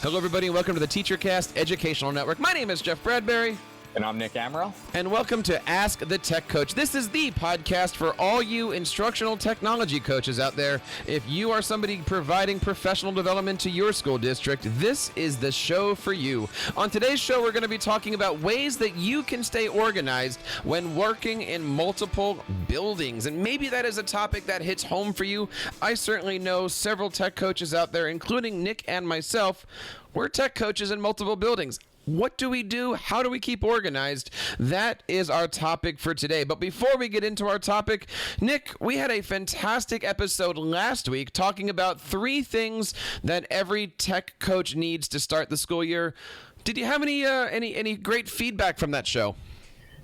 Hello, everybody, and welcome to the TeacherCast Educational Network. My name is Jeff Bradbury. And I'm Nick Amaral. And welcome to Ask the Tech Coach. This is the podcast for all you instructional technology coaches out there. If you are somebody providing professional development to your school district, this is the show for you. On today's show, we're going to be talking about ways that you can stay organized when working in multiple buildings. And maybe that is a topic that hits home for you. I certainly know several tech coaches out there, including Nick and myself. We're tech coaches in multiple buildings. What do we do? How do we keep organized? That is our topic for today. But before we get into our topic, Nick, we had a fantastic episode last week talking about 3 things that every tech coach needs to start the school year. Did you have any great feedback from that show?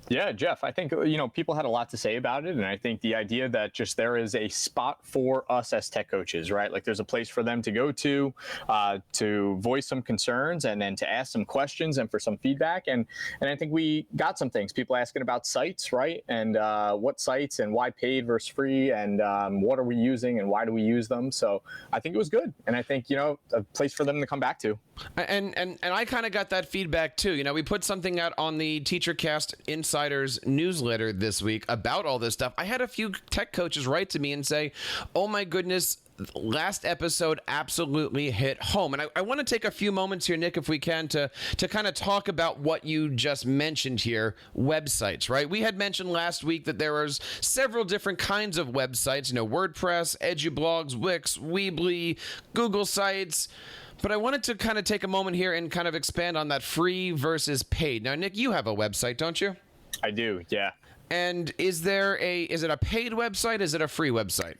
Yeah, Jeff, I think, people had a lot to say about it. And I think the idea that just there is a spot for us as tech coaches, right? Like there's a place for them to go to voice some concerns and then to ask some questions and for some feedback. And I think we got some things. People asking about sites, right? And what sites and why paid versus free and what are we using and why do we use them? So I think it was good. And I think, a place for them to come back to. And I kind of got that feedback too. We put something out on the TeacherCast Insiders newsletter this week about all this stuff. I had a few tech coaches write to me and say, oh my goodness, last episode absolutely hit home. And I want to take a few moments here, Nick, if we can, to kind of talk about what you just mentioned here, websites, right? We had mentioned last week that there was several different kinds of websites, WordPress, EduBlogs, Wix, Weebly, Google Sites. But I wanted to kind of take a moment here and kind of expand on that free versus paid. Now, Nick, you have a website, don't you? I do, yeah. And is it a paid website? Is it a free website?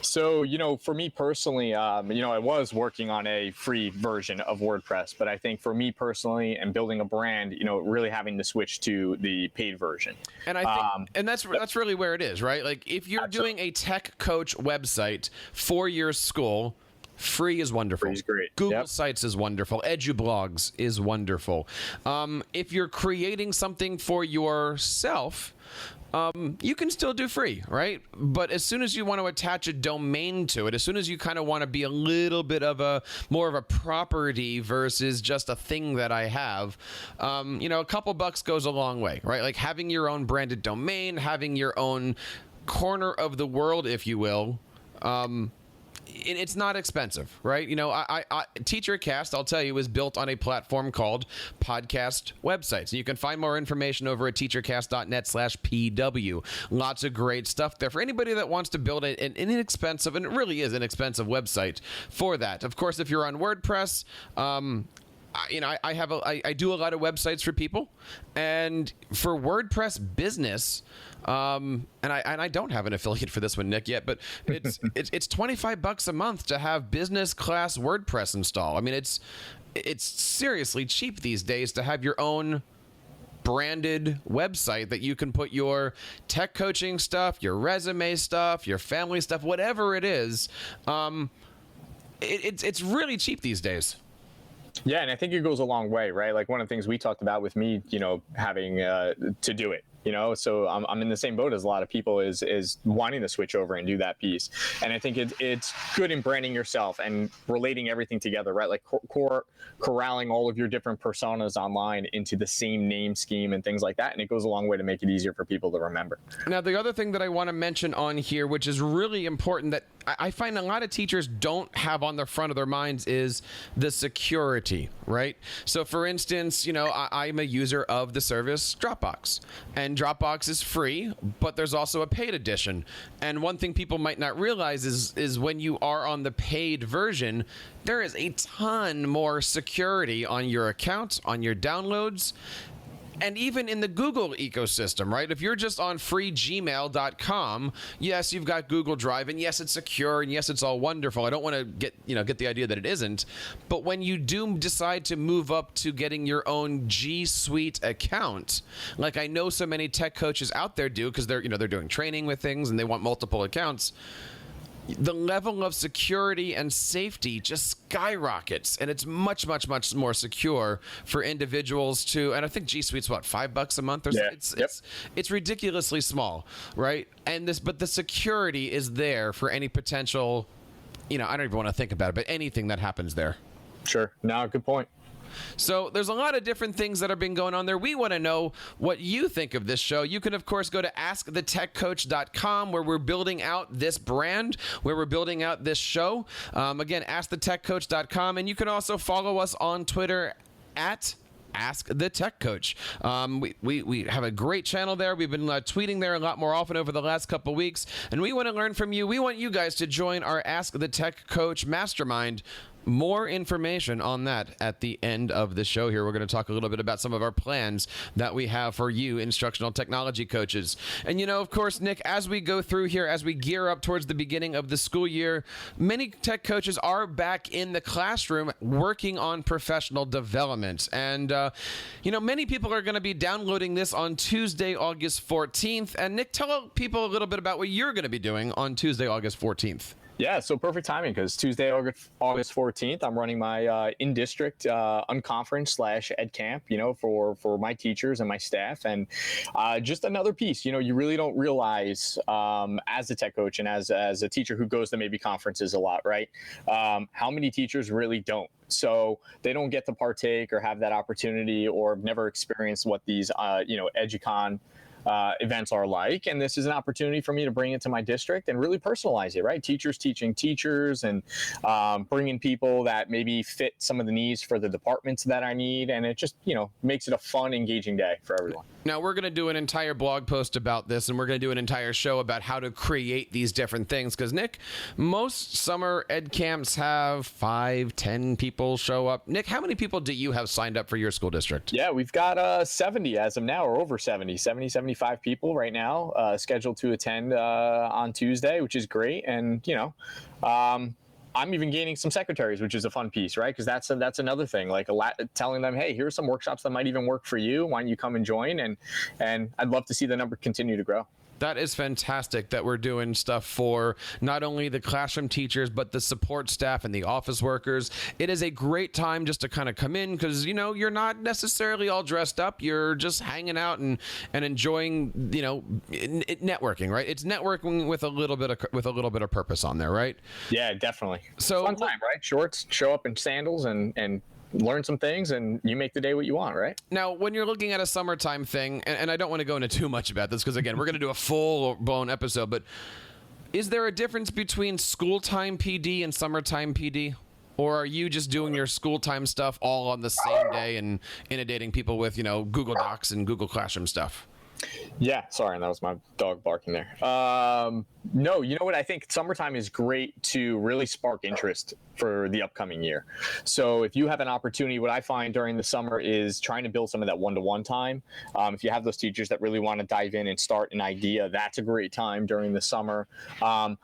So, for me personally, I was working on a free version of WordPress, but I think for me personally and building a brand, really having to switch to the paid version. And I think, and that's really where it is, right? Like if you're doing a tech coach website for your school, free is wonderful. Free is great. Google Sites is wonderful. EduBlogs is wonderful. If you're creating something for yourself, you can still do free, right? But as soon as you want to attach a domain to it, as soon as you kind of want to be a little bit of more of a property versus just a thing that I have, a couple bucks goes a long way, right? Like having your own branded domain, having your own corner of the world, if you will, it's not expensive, right? TeacherCast, I'll tell you, is built on a platform called Podcast Websites. And you can find more information over at teachercast.net/PW. Lots of great stuff there for anybody that wants to build an inexpensive, and it really is an inexpensive website for that. Of course, if you're on WordPress, I do a lot of websites for people, and for WordPress Business, and I don't have an affiliate for this one, Nick, yet, but it's $25 a month to have business class WordPress install. I mean, it's seriously cheap these days to have your own branded website that you can put your tech coaching stuff, your resume stuff, your family stuff, whatever it is. It's really cheap these days. Yeah, and I think it goes a long way, right? Like one of the things we talked about with me, having to do it. So I'm in the same boat as a lot of people is wanting to switch over and do that piece. And I think it's good in branding yourself and relating everything together, right? Like corralling all of your different personas online into the same name scheme and things like that. And it goes a long way to make it easier for people to remember. Now, the other thing that I want to mention on here, which is really important that I find a lot of teachers don't have on the front of their minds, is the security, right? So for instance, I'm a user of the service Dropbox, and Dropbox is free, but there's also a paid edition. And one thing people might not realize is when you are on the paid version, there is a ton more security on your account, on your downloads, and even in the Google ecosystem, right? If you're just on freegmail.com, yes, you've got Google Drive, and yes, it's secure, and yes, it's all wonderful. I don't want to get the idea that it isn't. But when you do decide to move up to getting your own G Suite account, like I know so many tech coaches out there do, because they're doing training with things and they want multiple accounts, the level of security and safety just skyrockets, and it's much, much, much more secure for individuals to. And I think G Suite's what, $5 a month, or it's ridiculously small, right? But the security is there for any potential. I don't even want to think about it, but anything that happens there. Sure. No, good point. So there's a lot of different things that have been going on there. We want to know what you think of this show. You can, of course, go to askthetechcoach.com, where we're building out this brand, where we're building out this show. Again, askthetechcoach.com. And you can also follow us on Twitter at Ask the Tech Coach. We have a great channel there. We've been tweeting there a lot more often over the last couple weeks, and we want to learn from you. We want you guys to join our Ask the Tech Coach mastermind. More information on that at the end of the show here. We're going to talk a little bit about some of our plans that we have for you instructional technology coaches. And, you know, of course, Nick, as we go through here, as we gear up towards the beginning of the school year, many tech coaches are back in the classroom working on professional development. And, you know, many people are going to be downloading this on Tuesday, August 14th. And, Nick, tell people a little bit about what you're going to be doing on Tuesday, August 14th. Yeah, so perfect timing, because Tuesday, August 14th, I'm running my in-district unconference / ed camp, you know, for my teachers and my staff. And just another piece, you know, you really don't realize as a tech coach and as a teacher who goes to maybe conferences a lot, right? How many teachers really don't. So they don't get to partake or have that opportunity, or never experienced what these, you know, EduCon events are like. And this is an opportunity for me to bring it to my district and really personalize it, right? Teachers teaching teachers, and bringing people that maybe fit some of the needs for the departments that I need. And it just, you know, makes it a fun, engaging day for everyone. Now, we're going to do an entire blog post about this, and we're going to do an entire show about how to create these different things. Because, Nick, most summer ed camps have 5-10 people show up. Nick, how many people do you have signed up for your school district? Yeah, we've got 70 as of now, or over 75 people right now scheduled to attend on Tuesday, which is great. And, you know, I'm even gaining some secretaries, which is a fun piece, right? Because that's another thing, like telling them, hey, here's some workshops that might even work for you. Why don't you come and join? And I'd love to see the number continue to grow. That is fantastic that we're doing stuff for not only the classroom teachers, but the support staff and the office workers. It is a great time just to kind of come in, because, you know, you're not necessarily all dressed up. You're just hanging out and enjoying, you know, networking, right? It's networking with a little bit of purpose on there, right? Yeah, definitely. So fun time, right? Shorts, show up in sandals and learn some things, and you make the day what you want, right? Now, when you're looking at a summertime thing, and I don't want to go into too much about this, because, again, we're going to do a full-blown episode, but is there a difference between school time PD and summertime PD? Or are you just doing your school time stuff all on the same day and inundating people with, you know, Google Docs and Google Classroom stuff? Yeah, sorry, that was my dog barking there. No, you know what? I think summertime is great to really spark interest for the upcoming year. So if you have an opportunity, what I find during the summer is trying to build some of that one-to-one time. If you have those teachers that really want to dive in and start an idea, that's a great time during the summer. I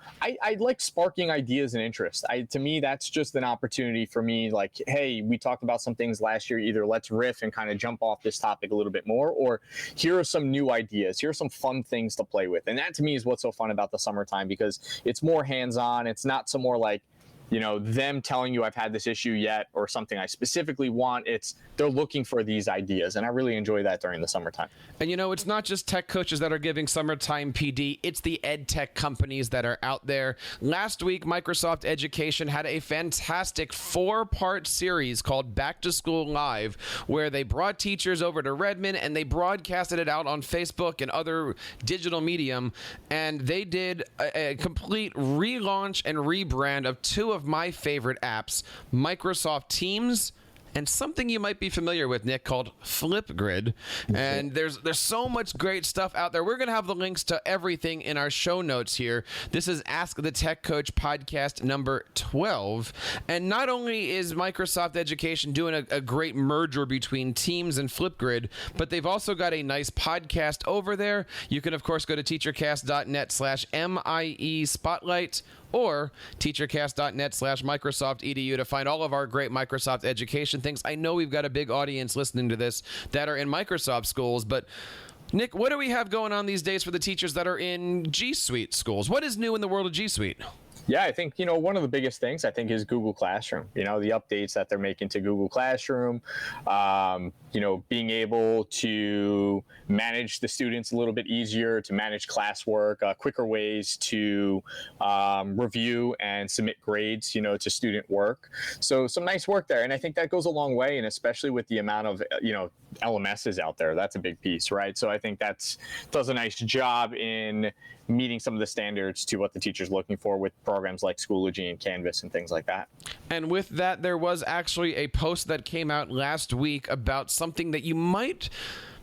like sparking ideas and interest. To me, that's just an opportunity for me, like, hey, we talked about some things last year, either let's riff and kind of jump off this topic a little bit more, or here are some new ideas, here are some fun things to play with. And that, to me, is what's so fun about the summertime, because it's more hands-on. It's not so more like, you know, them telling you I've had this issue yet or something I specifically want. It's they're looking for these ideas, and I really enjoy that during the summertime. And, you know, it's not just tech coaches that are giving summertime PD. It's the ed tech companies that are out there. Last week, Microsoft Education had a fantastic 4-part series called Back to School Live, where they brought teachers over to Redmond and they broadcasted it out on Facebook and other digital medium, and they did a complete relaunch and rebrand of 2 of my favorite apps, Microsoft Teams and something you might be familiar with, Nick, called Flipgrid. And there's so much great stuff out there. We're going to have the links to everything in our show notes here. This is Ask the Tech Coach podcast number 12. And not only is Microsoft Education doing a great merger between Teams and Flipgrid, but they've also got a nice podcast over there. You can, of course, go to teachercast.net/MIE Spotlight or teachercast.net/Microsoft EDU to find all of our great Microsoft education things. I know we've got a big audience listening to this that are in Microsoft schools, but Nick, what do we have going on these days for the teachers that are in G Suite schools? What is new in the world of G Suite? Yeah, I think, one of the biggest things I think is Google Classroom, the updates that they're making to Google Classroom, being able to manage the students a little bit easier, to manage classwork, quicker ways to review and submit grades, to student work. So some nice work there. And I think that goes a long way. And especially with the amount of, LMSs out there, that's a big piece, right? So I think does a nice job in meeting some of the standards to what the teacher's looking for with programs like Schoology and Canvas and things like that. And with that, there was actually a post that came out last week about something that you might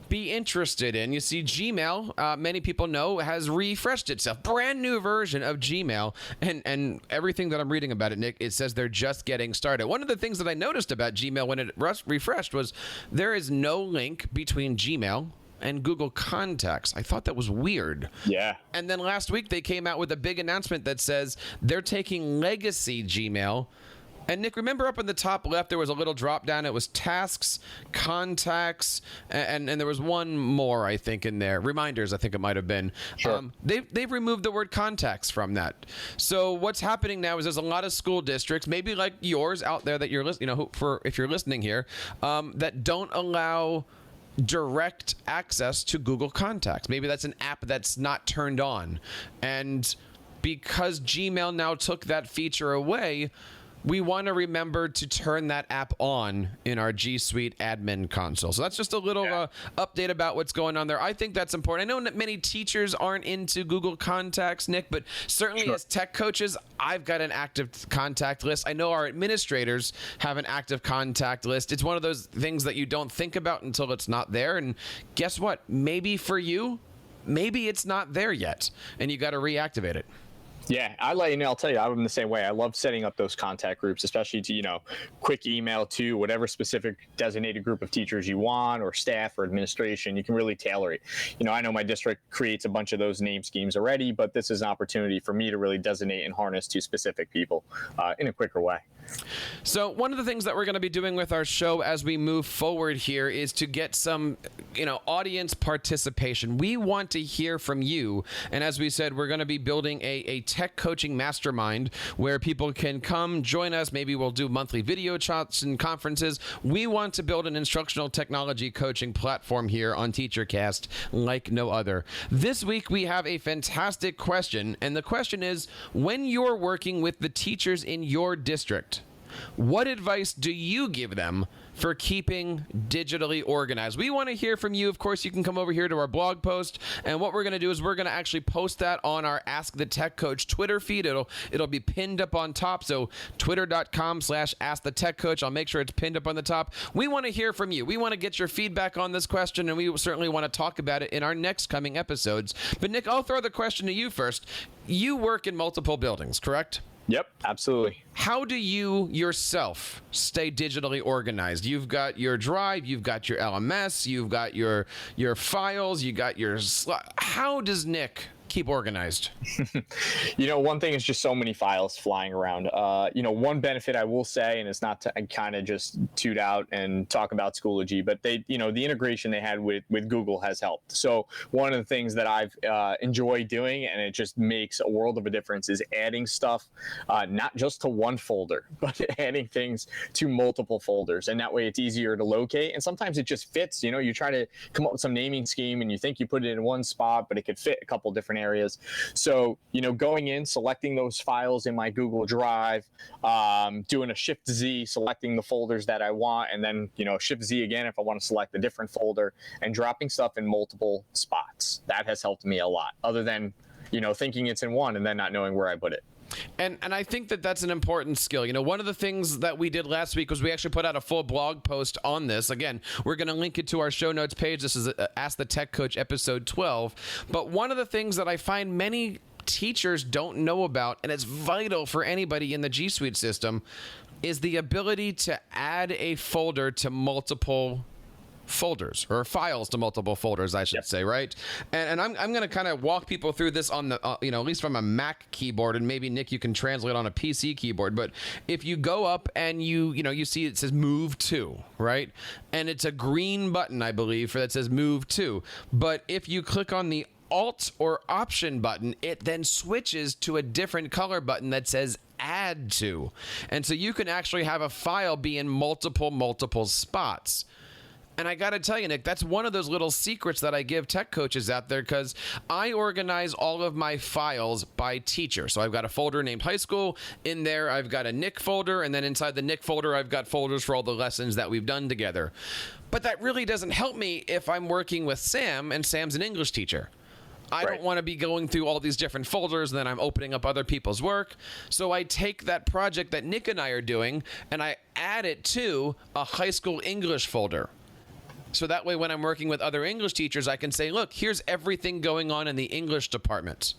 be interested in. You see, Gmail, many people know, has refreshed itself. Brand new version of Gmail. And everything that I'm reading about it, Nick, it says they're just getting started. One of the things that I noticed about Gmail when it refreshed was there is no link between Gmail and Google Contacts. I thought that was weird. Yeah. And then last week they came out with a big announcement that says they're taking legacy Gmail. And Nick, remember up in the top left there was a little drop down. It was tasks, contacts, and there was one more, I think, in there. Reminders, I think it might have been. Sure. They've removed the word contacts from that. So what's happening now is there's a lot of school districts, maybe like yours out there that you're listening, if you're listening here, that don't allow direct access to Google Contacts. Maybe that's an app that's not turned on. And because Gmail now took that feature away, we want to remember to turn that app on in our G Suite admin console. So that's just a little update about what's going on there. I think that's important. I know that many teachers aren't into Google Contacts, Nick, but certainly as tech coaches, I've got an active contact list. I know our administrators have an active contact list. It's one of those things that you don't think about until it's not there. And guess what? Maybe for you, maybe it's not there yet, and you got to reactivate it. Yeah, I'll tell you, I'm the same way. I love setting up those contact groups, especially to, quick email to whatever specific designated group of teachers you want, or staff or administration. You can really tailor it. I know my district creates a bunch of those name schemes already, but this is an opportunity for me to really designate and harness to specific people in a quicker way. So one of the things that we're going to be doing with our show as we move forward here is to get some, audience participation. We want to hear from you. And as we said, we're going to be building a tech coaching mastermind where people can come join us. Maybe we'll do monthly video chats and conferences. We want to build an instructional technology coaching platform here on TeacherCast like no other. This week, we have a fantastic question. And the question is, when you're working with the teachers in your district, what advice do you give them for keeping digitally organized? We want to hear from you. Of course, you can come over here to our blog post, and what we're going to do is we're going to actually post that on our Ask the Tech Coach Twitter feed. It'll be pinned up on top, so twitter.com/AskTheTechCoach. I'll make sure it's pinned up on the top. We want to hear from you. We want to get your feedback on this question, and we certainly want to talk about it in our next coming episodes. But Nick, I'll throw the question to you first. You work in multiple buildings, correct? Yep, absolutely. How do you yourself stay digitally organized? You've got your Drive, you've got your LMS, you've got your files, you got your... How does Nick keep organized? One thing is just so many files flying around. One benefit I will say, and it's not to kind of just toot out and talk about Schoology, but the integration they had with Google has helped. So one of the things that I've enjoyed doing, and it just makes a world of a difference, is adding stuff, not just to one folder, but adding things to multiple folders. And that way it's easier to locate. And sometimes it just fits, you try to come up with some naming scheme and you think you put it in one spot, but it could fit a couple different areas. So, going in, selecting those files in my Google Drive, doing a Shift Z, selecting the folders that I want, and then, Shift Z again if I want to select a different folder, and dropping stuff in multiple spots. That has helped me a lot, other than, thinking it's in one and then not knowing where I put it. And I think that that's an important skill. One of the things that we did last week was we actually put out a full blog post on this. Again, we're going to link it to our show notes page. This is Ask the Tech Coach episode 12. But one of the things that I find many teachers don't know about, and it's vital for anybody in the G Suite system, is the ability to add a folder to multiple folders, or files to multiple folders, I should say, right? And I'm going to kind of walk people through this on the, at least from a Mac keyboard, and maybe Nick, you can translate on a PC keyboard. But if you go up and you see it says move to, right? And it's a green button, I believe, that says move to. But if you click on the Alt or Option button, it then switches to a different color button that says Add to. And so you can actually have a file be in multiple spots. And I got to tell you, Nick, that's one of those little secrets that I give tech coaches out there, because I organize all of my files by teacher. So I've got a folder named high school. In there, I've got a Nick folder. And then inside the Nick folder, I've got folders for all the lessons that we've done together. But that really doesn't help me if I'm working with Sam and Sam's an English teacher. I don't want to be going through all these different folders and then I'm opening up other people's work. So I take that project that Nick and I are doing and I add it to a high school English folder. So that way when I'm working with other English teachers, I can say, look, here's everything going on in the English department.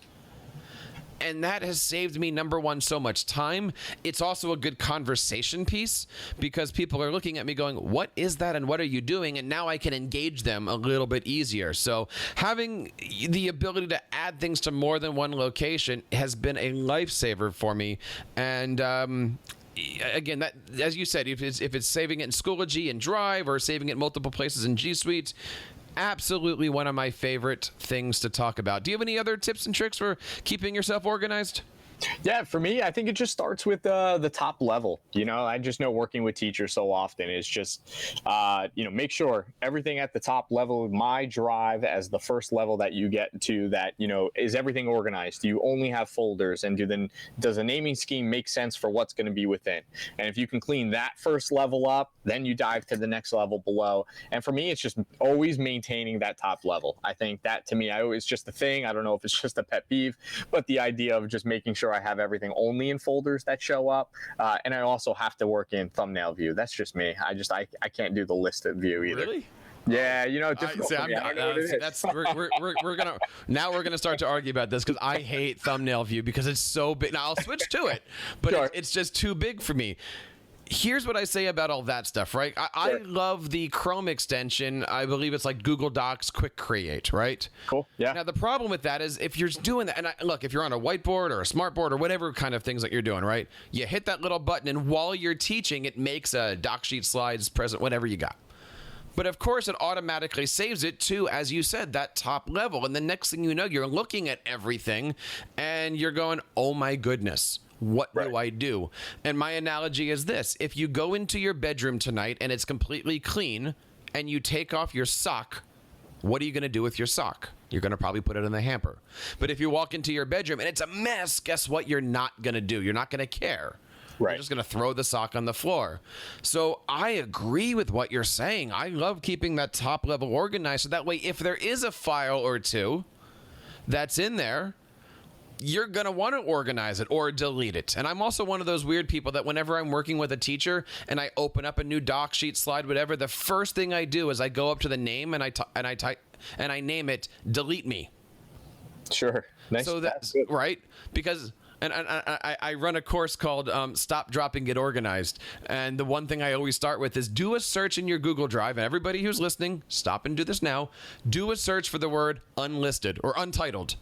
And that has saved me, number one, so much time. It's also a good conversation piece because people are looking at me going, what is that and what are you doing? And now I can engage them a little bit easier. So having the ability to add things to more than one location has been a lifesaver for me. And again, that, as you said, if it's saving it in Schoology and Drive or saving it multiple places in G Suite, absolutely one of my favorite things to talk about. Do you have any other tips and tricks for keeping yourself organized? Yeah, for me, I think it just starts with the top level. I just know working with teachers so often is just, make sure everything at the top level of my drive as the first level that you get to that, is everything organized? Do you only have folders? And does a naming scheme make sense for what's going to be within? And if you can clean that first level up, then you dive to the next level below. And for me, it's just always maintaining that top level. I think that to me, it's just a thing. I don't know if it's just a pet peeve, but the idea of just making sure I have everything only in folders that show up. And I also have to work in thumbnand view. That's just me. I can't do the listed view either. Really? Yeah, difficult for me. We're gonna start to argue about this because I hate thumbnail view because it's so big. Now I'll switch to it, but Sure. it's just too big for me. Here's what I say about all that stuff, right? I love the Chrome extension. I believe it's like Google Docs Quick Create, right? Cool. Yeah. Now, the problem with that is if you're doing that, and look, if you're on a whiteboard or a smart board or whatever kind of things that you're doing, right? You hit that little button, and while you're teaching, it makes a doc sheet, slides, present, whatever you got. But of course, it automatically saves it to, as you said, that top level. And the next thing you know, you're looking at everything, and you're going, oh my goodness. What do I do? And my analogy is this. If you go into your bedroom tonight and it's completely clean and you take off your sock, what are you going to do with your sock? You're going to probably put it in the hamper. But if you walk into your bedroom and it's a mess, guess what you're not going to do? You're not going to care. Right. You're just going to throw the sock on the floor. So I agree with what you're saying. I love keeping that top level organized. So that way, if there is a file or two that's in there, you're going to want to organize it or delete it. And I'm also one of those weird people that whenever I'm working with a teacher and I open up a new doc sheet, slide, whatever, the first thing I do is I go up to the name and I name it delete me. Sure. Nice. So that's right. Because and I run a course called Stop, Drop, and Get Organized. And the one thing I always start with is do a search in your Google Drive. And everybody who's listening, stop and do this now. Do a search for the word unlisted or untitled.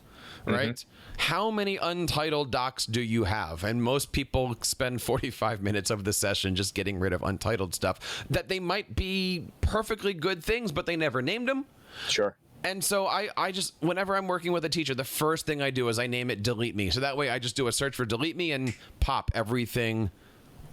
Right? Mm-hmm. How many untitled docs do you have? And most people spend 45 minutes of the session just getting rid of untitled stuff that they might be perfectly good things, but they never named them. Sure. And so I just, whenever I'm working with a teacher, the first thing I do is I name it delete me. So that way I just do a search for delete me and pop everything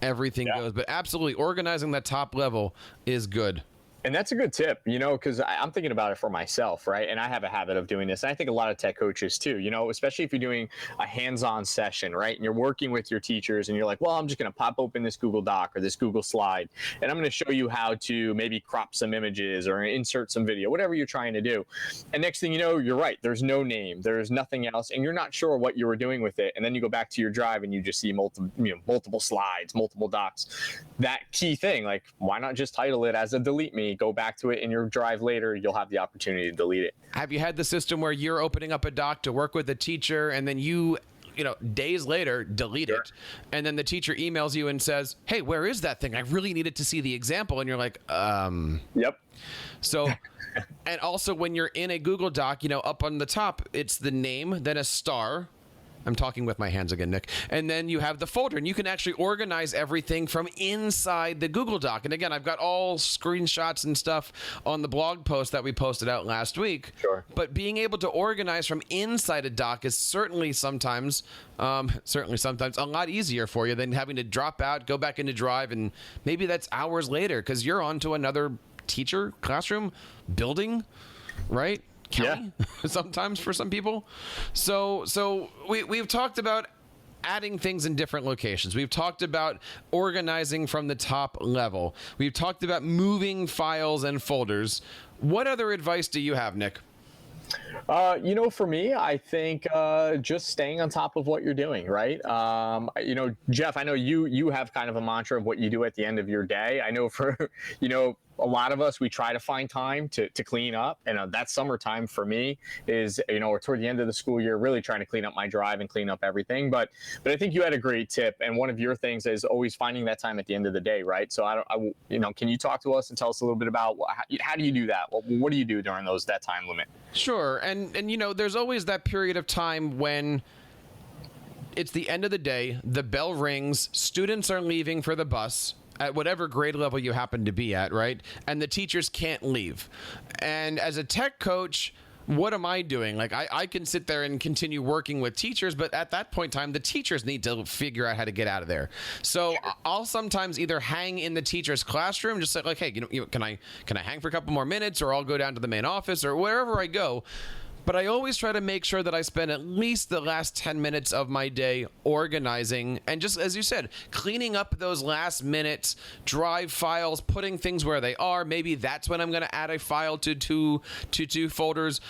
goes. But absolutely organizing that top level is good. And that's a good tip, because I'm thinking about it for myself, right? And I have a habit of doing this. And I think a lot of tech coaches too, especially if you're doing a hands-on session, right? And you're working with your teachers and you're like, well, I'm just going to pop open this Google Doc or this Google slide. And I'm going to show you how to maybe crop some images or insert some video, whatever you're trying to do. And next thing you know, you're right. There's no name. There's nothing else. And you're not sure what you were doing with it. And then you go back to your drive and you just see multiple slides, multiple docs. That key thing, like, why not just title it as a delete me? Go back to it in your drive later, you'll have the opportunity to delete it. Have you had the system where you're opening up a doc to work with a teacher and then you days later delete it, and then the teacher emails you and says, hey, where is that thing? I really needed to see the example. And you're like, Yep. So, and also when you're in a Google Doc, up on the top, it's the name, then a star, I'm talking with my hands again, Nick. And then you have the folder, and you can actually organize everything from inside the Google Doc. And again, I've got all screenshots and stuff on the blog post that we posted out last week. Sure. But being able to organize from inside a doc is certainly sometimes a lot easier for you than having to drop out, go back into Drive, and maybe that's hours later because you're on to another teacher, classroom, building, right? County, yeah. Sometimes for some people. So we've talked about adding things in different locations. We've talked about organizing from the top level. We've talked about moving files and folders. What other advice do you have, Nick? For me, I think just staying on top of what you're doing, right? Jeff, I know you have kind of a mantra of what you do at the end of your day. I know for, a lot of us, we try to find time to clean up. And that summertime for me is, we're toward the end of the school year, really trying to clean up my drive and clean up everything. But I think you had a great tip. And one of your things is always finding that time at the end of the day, right? So can you talk to us and tell us a little bit about how do you do that? What do you do during that time limit? Sure. And there's always that period of time when it's the end of the day, the bell rings, students are leaving for the bus at whatever grade level you happen to be at, right? And the teachers can't leave. And as a tech coach, what am I doing? Like, I can sit there and continue working with teachers, but at that point in time, the teachers need to figure out how to get out of there. So I'll sometimes either hang in the teacher's classroom, just like, hey, can I hang for a couple more minutes, or I'll go down to the main office or wherever I go. But I always try to make sure that I spend at least the last 10 minutes of my day organizing and, just as you said, cleaning up those last minutes, Drive files, putting things where they are. Maybe that's when I'm going to add a file to two folders.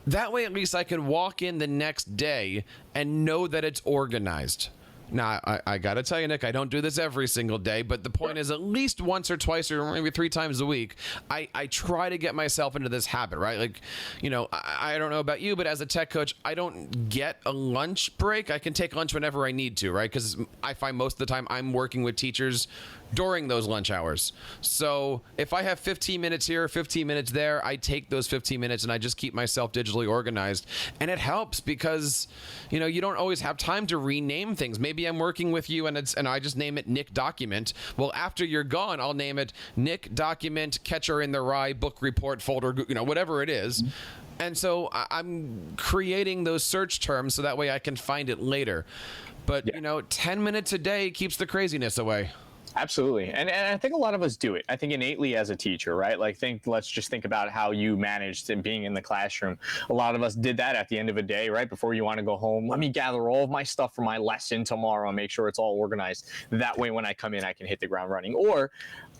That way, at least I can walk in the next day and know that it's organized. Now, I got to tell you, Nick, I don't do this every single day, but the point is at least once or twice or maybe 3 times a week, I try to get myself into this habit, right? Like, I don't know about you, but as a tech coach, I don't get a lunch break. I can take lunch whenever I need to, right? Because I find most of the time I'm working with teachers during those lunch hours. So if I have 15 minutes here, 15 minutes there, I take those 15 minutes and I just keep myself digitally organized. And it helps because, you don't always have time to rename things. Maybe I'm working with you and I just name it Nick Document. Well, after you're gone, I'll name it Nick Document, Catcher in the Rye, Book Report Folder, whatever it is. And so I'm creating those search terms so that way I can find it later. But, 10 minutes a day keeps the craziness away. Absolutely. And I think a lot of us do it. I think innately as a teacher, right? Let's just think about how you managed and being in the classroom. A lot of us did that at the end of a day, right? Before you want to go home, let me gather all of my stuff for my lesson tomorrow and make sure it's all organized. That way, when I come in, I can hit the ground running. Or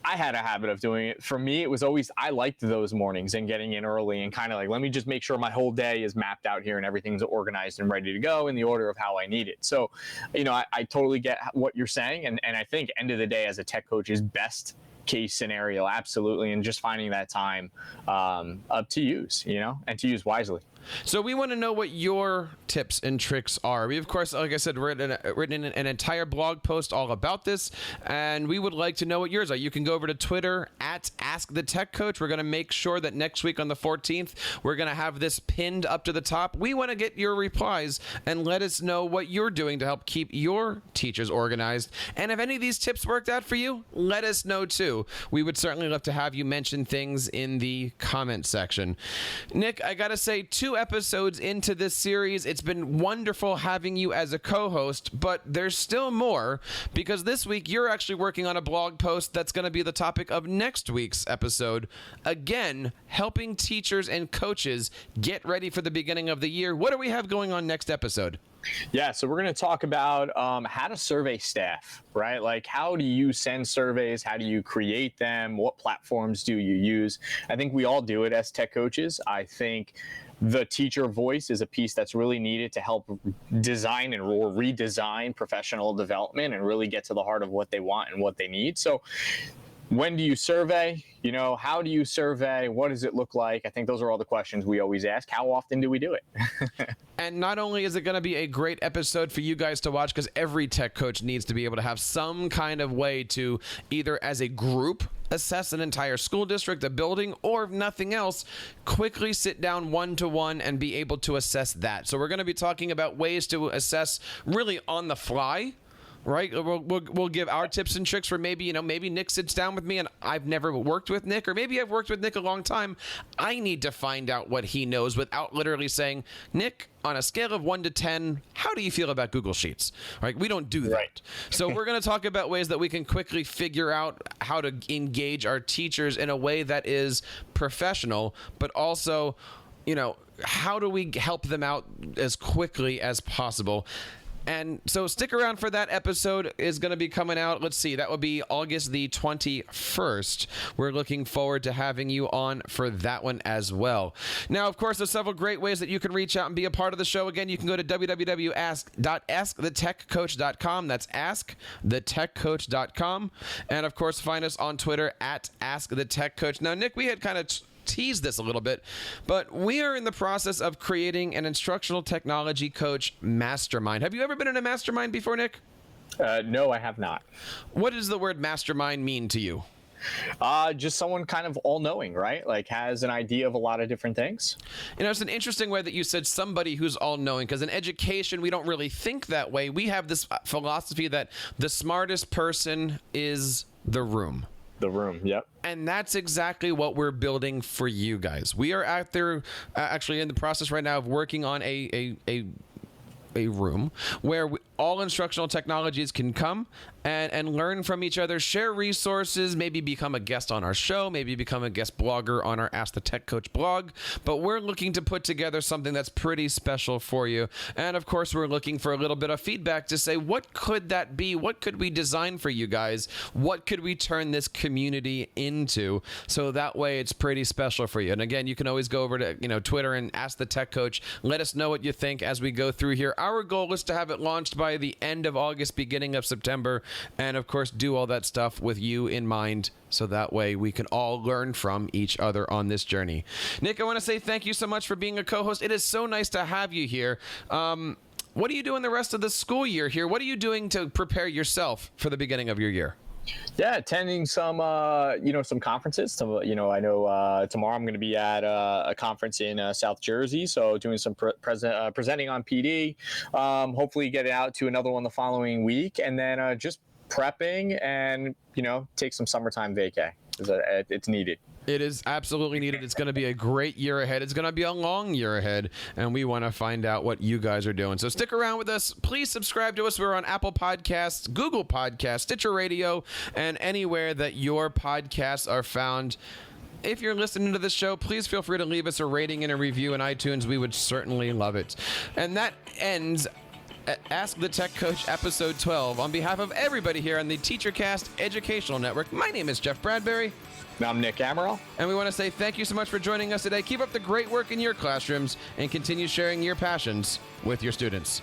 I had a habit of doing it. For me, it was always, I liked those mornings and getting in early and kind of let me just make sure my whole day is mapped out here and everything's organized and ready to go in the order of how I need it. So, I totally get what you're saying. And I think end of the day as a tech coach is best case scenario. Absolutely. And just finding that time up to use, and to use wisely. So we want to know what your tips and tricks are. We, of course, like I said, written an entire blog post all about this, and we would like to know what yours are. You can go over to Twitter at AskTheTechCoach. We're going to make sure that next week on the 14th, we're going to have this pinned up to the top. We want to get your replies and let us know what you're doing to help keep your teachers organized. And if any of these tips worked out for you, let us know too. We would certainly love to have you mention things in the comment section. Nick, I got to say, 2 episodes into this series, it's been wonderful having you as a co-host, but there's still more because this week you're actually working on a blog post that's going to be the topic of next week's episode. Again, helping teachers and coaches get ready for the beginning of the year. What do we have going on next episode? Yeah, so we're going to talk about how to survey staff, right? Like, how do you send surveys? How do you create them? What platforms do you use? I think we all do it as tech coaches. I think the teacher voice is a piece that's really needed to help design or redesign professional development and really get to the heart of what they want and what they need. So When do you survey? How do you survey? What does it look like? I think those are all the questions we always ask. How often do we do it? And not only is it going to be a great episode for you guys to watch, because every tech coach needs to be able to have some kind of way to either as a group assess an entire school district, a building, or if nothing else, quickly sit down one-to-one and be able to assess that. So we're going to be talking about ways to assess really on the fly. Right, we'll give our tips and tricks for maybe Nick sits down with me and I've never worked with Nick, or maybe I've worked with Nick a long time. I need to find out what he knows without literally saying, Nick, on a scale of 1 to 10, how do you feel about Google Sheets? Right, we don't do that. Right. So we're going to talk about ways that we can quickly figure out how to engage our teachers in a way that is professional, but also, how do we help them out as quickly as possible? And so stick around for that episode. Is going to be coming out. Let's see. That will be August the 21st. We're looking forward to having you on for that one as well. Now, of course, there's several great ways that you can reach out and be a part of the show. Again, you can go to www.askthetechcoach.com. That's askthetechcoach.com. And, of course, find us on Twitter at AskTheTechCoach. Now, Nick, we had kind of tease this a little bit, but we are in the process of creating an instructional technology coach mastermind. Have you ever been in a mastermind before, Nick? No, I have not. What does the word mastermind mean to you? Just someone kind of all-knowing, right? Like has an idea of a lot of different things. It's an interesting way that you said somebody who's all-knowing, because in education, we don't really think that way. We have this philosophy that the smartest person is the room. The room, yep. And that's exactly what we're building for you guys. We are out there actually in the process right now of working on a room where all instructional technologies can come and learn from each other, share resources, maybe become a guest on our show, maybe become a guest blogger on our Ask the Tech Coach blog. But we're looking to put together something that's pretty special for you. And of course, we're looking for a little bit of feedback to say, what could that be? What could we design for you guys? What could we turn this community into? So that way it's pretty special for you. And again, you can always go over to Twitter and Ask the Tech Coach. Let us know what you think as we go through here. Our goal is to have it launched by the end of August, beginning of September, and of course do all that stuff with you in mind, so that way we can all learn from each other on this journey. Nick, I want to say thank you so much for being a co-host. It is so nice to have you here. What are you doing the rest of the school year here? What are you doing to prepare yourself for the beginning of your year? Yeah, attending some some conferences. I know tomorrow I'm going to be at a conference in South Jersey, so doing some presenting on PD. Hopefully get it out to another one the following week, and then just prepping and take some summertime vacay. It's needed. It is absolutely needed. It's going to be a great year ahead. It's going to be a long year ahead, and we want to find out what you guys are doing. So stick around with us. Please subscribe to us. We're on Apple Podcasts, Google Podcasts, Stitcher Radio, and anywhere that your podcasts are found. If you're listening to this show, please feel free to leave us a rating and a review in iTunes. We would certainly love it. And that ends Ask the Tech Coach episode 12. On behalf of everybody here on the TeacherCast Educational Network, my name is Jeff Bradbury. I'm Nick Amaral. And we want to say thank you so much for joining us today. Keep up the great work in your classrooms and continue sharing your passions with your students.